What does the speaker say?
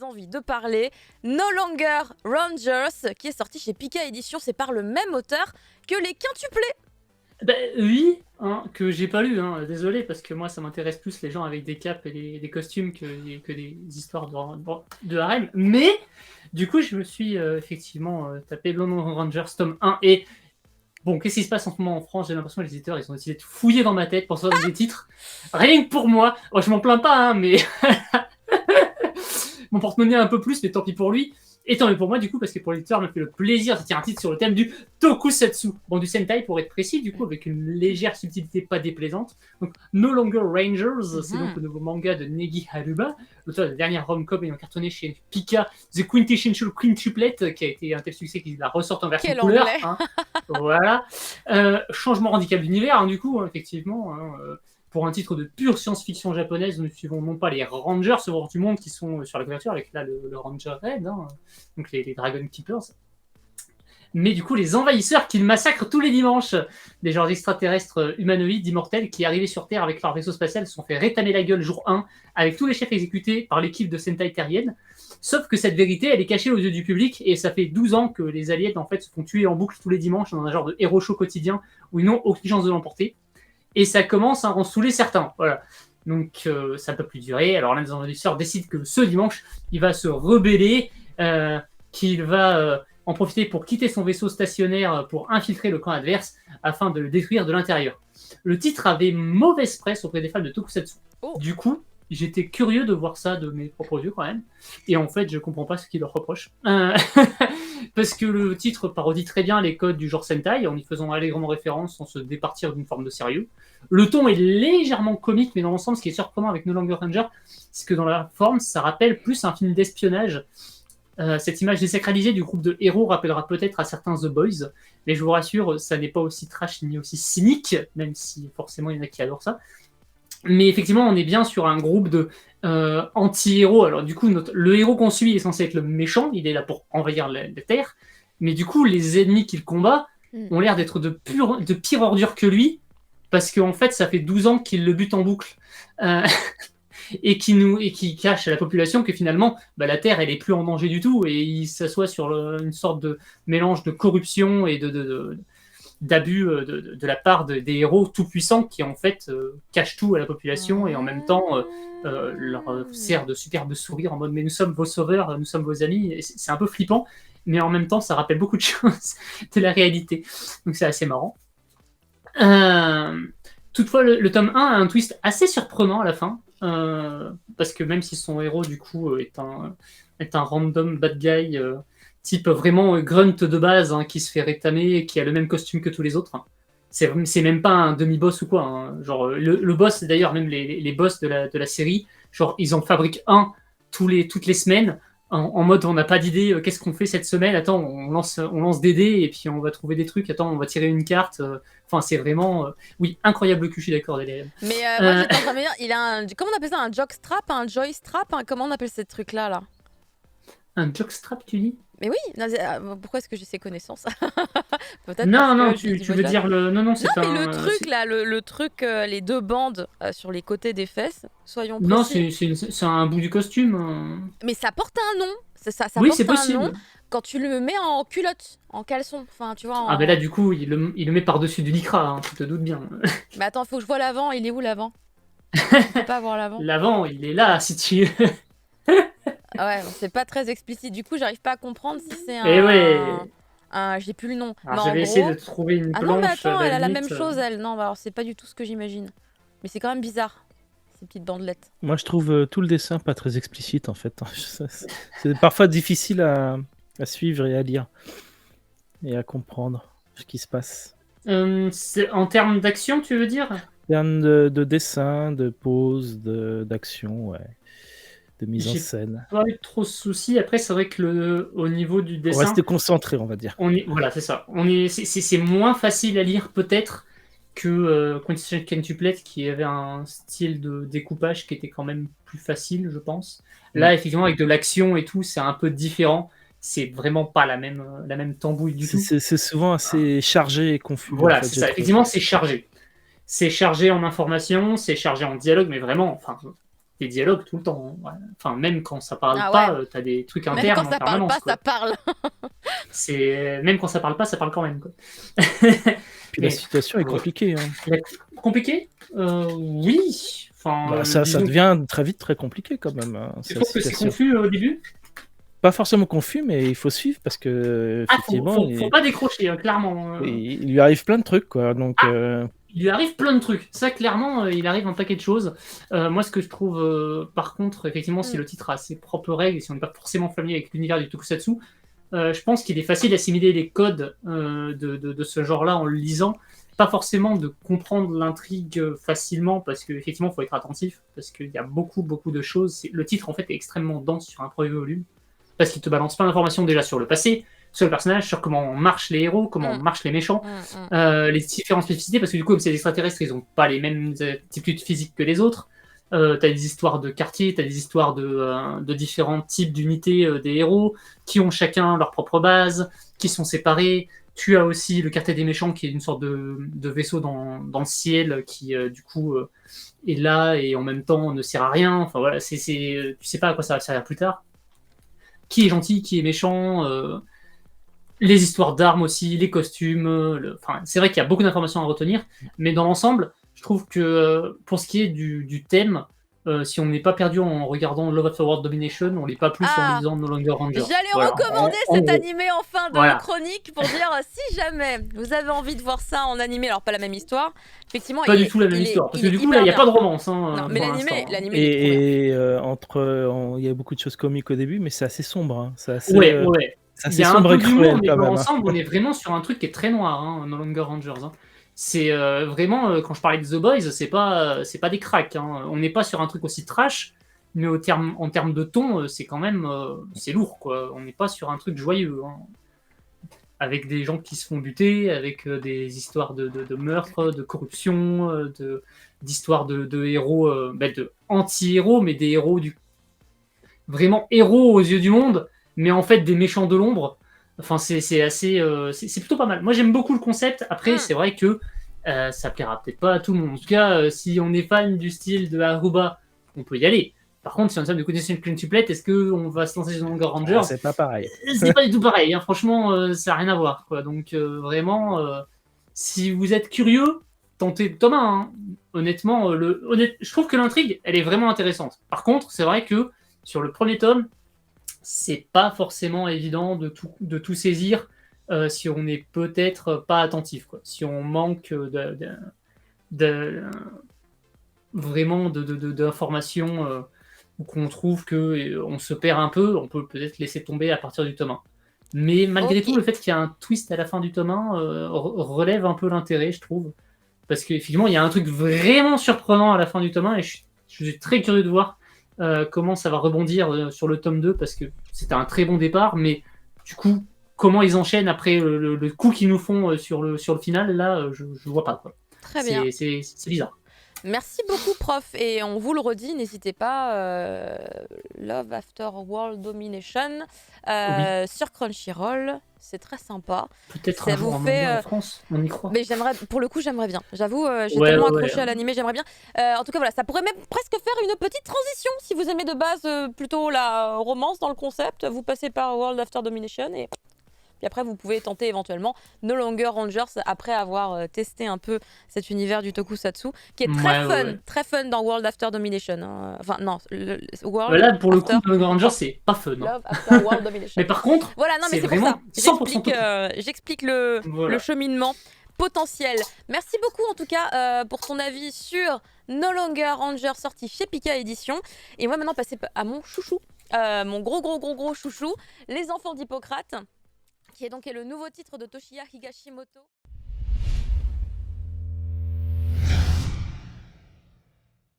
envie de parler. No Longer Rangers, qui est sorti chez Pika Édition. C'est par le même auteur que les quintuplés. Oui, que j'ai pas lu, désolé, parce que moi ça m'intéresse plus les gens avec des capes et des costumes que des histoires de harem. Mais du coup, je me suis effectivement tapé Lone Rangers tome 1 et bon, qu'est-ce qui se passe en ce moment en France? J'ai l'impression que les éditeurs ils ont décidé de fouiller dans ma tête pour sortir des titres. Rien que pour moi. Oh, je m'en plains pas, mais mon porte-monnaie un peu plus, mais tant pis pour lui. Et tant mieux pour moi, du coup, parce que pour l'éditeur, me fait le plaisir de sortir un titre sur le thème du tokusatsu. Bon, du Sentai, pour être précis, du coup, avec une légère subtilité pas déplaisante. Donc, No Longer Rangers, c'est donc le nouveau manga de Negi Haruba, l'auteur de la dernière rom-com ayant cartonné chez Pika, The Quintessential Quintuplet, qui a été un tel succès qu'ils la ressortent en version Quel couleur. anglais. Voilà. Changement radical d'univers, du coup, effectivement. Pour un titre de pure science-fiction japonaise, nous suivons non pas les Rangers au bord du monde qui sont sur la couverture, avec là le Ranger Red, donc les Dragon Keepers, mais du coup les envahisseurs qu'ils massacrent tous les dimanches, des genres extraterrestres humanoïdes immortels qui arrivés sur Terre avec leur vaisseau spatial se sont fait rétamer la gueule jour 1 avec tous les chefs exécutés par l'équipe de Sentai terrienne. Sauf que cette vérité, elle est cachée aux yeux du public et ça fait 12 ans que les aliens en fait se font tuer en boucle tous les dimanches dans un genre de héros show quotidien où ils n'ont aucune chance de l'emporter. Et ça commence à en saouler certains. Voilà. Donc ça ne peut plus durer. Alors l'un des envahisseurs décide que ce dimanche, il va se rebeller, qu'il va en profiter pour quitter son vaisseau stationnaire pour infiltrer le camp adverse afin de le détruire de l'intérieur. Le titre avait mauvaise presse auprès des fans de Tokusatsu. Oh. Du coup, j'étais curieux de voir ça de mes propres yeux quand même. Et en fait, je comprends pas ce qu'ils leur reprochent. Parce que le titre parodie très bien les codes du genre Sentai en y faisant allègrement référence sans se départir d'une forme de sérieux. Le ton est légèrement comique, mais dans l'ensemble, ce qui est surprenant avec No Longer Ranger, c'est que dans la forme, ça rappelle plus un film d'espionnage. Cette image désacralisée du groupe de héros rappellera peut-être à certains The Boys, mais je vous rassure, ça n'est pas aussi trash ni aussi cynique, même si forcément il y en a qui adorent ça. Mais effectivement, on est bien sur un groupe de anti-héros. Alors du coup, le héros qu'on suit est censé être le méchant, il est là pour envahir la Terre, mais du coup, les ennemis qu'il combat ont l'air d'être de pire ordure que lui, parce qu'en fait, ça fait 12 ans qu'il le bute en boucle. Et qui cache à la population que finalement, la Terre, elle est plus en danger du tout, et il s'assoit sur une sorte de mélange de corruption et d'abus de la part des héros tout-puissants qui, en fait, cachent tout à la population et en même temps leur sert de superbe sourire en mode « mais nous sommes vos sauveurs, nous sommes vos amis ». Et c'est un peu flippant, mais en même temps, ça rappelle beaucoup de choses de la réalité. Donc c'est assez marrant. Toutefois, le tome 1 a un twist assez surprenant à la fin, parce que même si son héros, du coup, est un random bad guy, type vraiment grunt de base, qui se fait rétamer et qui a le même costume que tous les autres, c'est même pas un demi-boss ou quoi. Genre, le boss, d'ailleurs, même les boss de la série, genre, ils en fabriquent un toutes les semaines, en mode on n'a pas d'idée, qu'est-ce qu'on fait cette semaine, attends, on lance des dés et puis on va trouver des trucs, attends, on va tirer une carte, enfin c'est vraiment, oui, incroyable cul, je suis d'accord. Mais moi j'étais en train de me dire, il a comment on appelle ça, un jockstrap, un joystrap, comment on appelle ces trucs-là là? Un jockstrap, tu dis? Mais oui, non, pourquoi est-ce que j'ai ces connaissances? Peut-être non, parce que tu veux dire le... Non, c'est mais le truc là, le truc, les deux bandes sur les côtés des fesses, soyons précis. Non, c'est un bout du costume. Mais ça porte un nom, ça Oui, porte c'est un nom possible. quand tu le mets en culotte, en caleçon, enfin tu vois. Ah ben là, du coup, il le met par-dessus du lycra, tu te doutes bien. Mais attends, faut que je vois l'avant, il est où l'avant? Je peux pas voir l'avant. L'avant, il est là, si tu... Ah ouais, c'est pas très explicite. Du coup, j'arrive pas à comprendre si c'est Eh ouais. j'ai plus le nom. Alors, Mais je vais essayer de trouver une planche. Ah non, mais attends, elle a la limite, même chose, elle. Non, alors c'est pas du tout ce que j'imagine. Mais c'est quand même bizarre, ces petites bandelettes. Moi, je trouve tout le dessin pas très explicite, en fait. C'est parfois difficile à suivre et à lire. Et à comprendre ce qui se passe. En termes d'action, tu veux dire? En termes de dessin, de pose, d'action, ouais. De mise en scène. Pas eu trop de soucis. Après, c'est vrai que au niveau du dessin... On reste concentré, on va dire. Voilà, c'est ça. C'est moins facile à lire, peut-être, que Quintessential Quintuplet, qui avait un style de découpage qui était quand même plus facile, je pense. Là, effectivement, avec de l'action et tout, c'est un peu différent. C'est vraiment pas la même tambouille du tout. C'est souvent assez chargé et confus. Voilà, en fait, c'est ça. Effectivement, c'est chargé. C'est chargé en information, c'est chargé en dialogue, mais vraiment, enfin, des dialogues tout le temps. Ouais. Enfin, même quand ça parle Ah pas, ouais. t'as des trucs Même internes quand en ça parle permanence. pas, Quoi. ça parle. Même quand ça parle pas, ça parle quand même. Quoi. Puis la Mais, situation est compliquée. Hein. Compliqué Oui. Enfin, Bah, ça disons, devient très vite très compliqué quand même. Hein, tu sa trouves que c'est situation. confus au début? Pas forcément confus, mais il faut suivre parce que Ah, effectivement, faut pas décrocher, hein, clairement. il lui arrive plein de trucs, quoi. Donc, Il lui arrive plein de trucs. Ça, clairement, il arrive un paquet de choses. Moi, ce que je trouve, par contre, effectivement, si le titre a ses propres règles, et si on n'est pas forcément familier avec l'univers du tokusatsu, je pense qu'il est facile d'assimiler les codes de ce genre-là en le lisant. Pas forcément de comprendre l'intrigue facilement, parce qu'effectivement, il faut être attentif, parce qu'il y a beaucoup, beaucoup de choses. Le titre, en fait, est extrêmement dense sur un premier volume, parce qu'il te balance pas d'informations déjà sur le passé, sur le personnage, sur comment marchent les héros, comment marchent les méchants, les différentes spécificités, parce que du coup, comme c'est des extraterrestres, ils n'ont pas les mêmes aptitudes physiques que les autres. T'as des histoires de quartiers, t'as des histoires de différents types d'unités des héros, qui ont chacun leur propre base, qui sont séparés. Tu as aussi le quartier des méchants, qui est une sorte de vaisseau dans le ciel, qui du coup est là et en même temps ne sert à rien. Enfin voilà, tu sais pas à quoi ça va servir plus tard. Qui est gentil, qui est méchant, les histoires d'armes aussi, les costumes. Enfin, c'est vrai qu'il y a beaucoup d'informations à retenir, mais dans l'ensemble, je trouve que pour ce qui est du thème, si on n'est pas perdu en regardant Love After World Domination, on l'est pas plus en lisant No Longer Rangers. J'allais Voilà. recommander En cet gros. animé en fin de Voilà. chronique pour dire si jamais vous avez envie de voir ça en animé, alors pas la même histoire, effectivement. Pas du tout la même histoire, parce que du coup là il n'y a pas de romance. Hein, non, mais pour l'animé, l'instant. il est trop bien. il y a beaucoup de choses comiques au début, mais c'est assez sombre. Hein. C'est assez, Ouais. c'est Il assez y a un sombre peu et d'humour, cruel mais quand dans même. l'ensemble, on est vraiment sur un truc qui est très noir, hein, No Longer Rangers. Hein. C'est vraiment, quand je parlais de The Boys, c'est pas des cracks. Hein. On n'est pas sur un truc aussi trash, mais en termes de ton, c'est quand même c'est lourd, quoi. On n'est pas sur un truc joyeux. Hein. Avec des gens qui se font buter, avec des histoires de meurtre, de corruption, d'histoires de héros, de anti-héros, mais des héros vraiment héros aux yeux du monde, mais en fait des méchants de l'ombre. Enfin, c'est assez, c'est plutôt pas mal. Moi, j'aime beaucoup le concept. Après, c'est vrai que ça plaira peut-être pas à tout le monde. En tout cas, si on est fan du style de Aruba, on peut y aller. Par contre, si on est fan de Condition Quintuplet, est-ce qu'on va se lancer sur Longer Rangers? C'est pas pareil. C'est pas du tout pareil. Hein. Franchement, ça n'a rien à voir. Quoi. Donc, vraiment, si vous êtes curieux, tentez Thomas. Hein. Honnêtement, je trouve que l'intrigue, elle est vraiment intéressante. Par contre, c'est vrai que sur le premier tome, c'est pas forcément évident de tout saisir si on n'est peut-être pas attentif. Quoi. Si on manque vraiment d'informations ou qu'on trouve qu'on se perd un peu, on peut peut-être laisser tomber à partir du tome 1. Mais malgré tout, le fait qu'il y a un twist à la fin du tome 1 relève un peu l'intérêt, je trouve. Parce qu'effectivement, il y a un truc vraiment surprenant à la fin du tome 1 et je suis très curieux de voir comment ça va rebondir sur le tome 2 parce que c'était un très bon départ, mais du coup, comment ils enchaînent après le coup qu'ils nous font sur le final, là, je vois pas. Quoi. Très bien. C'est bizarre. Merci beaucoup, prof. Et on vous le redit, n'hésitez pas, Love After World Domination sur Crunchyroll. C'est très sympa. Peut-être Ça un jour vous en fait, en France, on y croit. Mais pour le coup, j'aimerais bien. J'avoue, j'ai tellement accroché à l'animé, j'aimerais bien. En tout cas, voilà, ça pourrait même presque faire une petite transition. Si vous aimez de base plutôt la romance dans le concept, vous passez par World After Domination et puis après, vous pouvez tenter éventuellement No Longer Rangers après avoir testé un peu cet univers du tokusatsu qui est très fun dans World After Domination. Hein. Enfin, non, World là, pour After... le coup, No Longer Rangers, c'est pas fun. Hein. Love After World Domination. Mais par contre, voilà, non, mais c'est vraiment pour ça. J'explique le cheminement potentiel. Merci beaucoup en tout cas pour ton avis sur No Longer Rangers sorti chez Pika Édition. Et moi maintenant passer à mon chouchou, mon gros chouchou, Les Enfants d'Hippocrate, qui est donc le nouveau titre de Toshiya Higashimoto.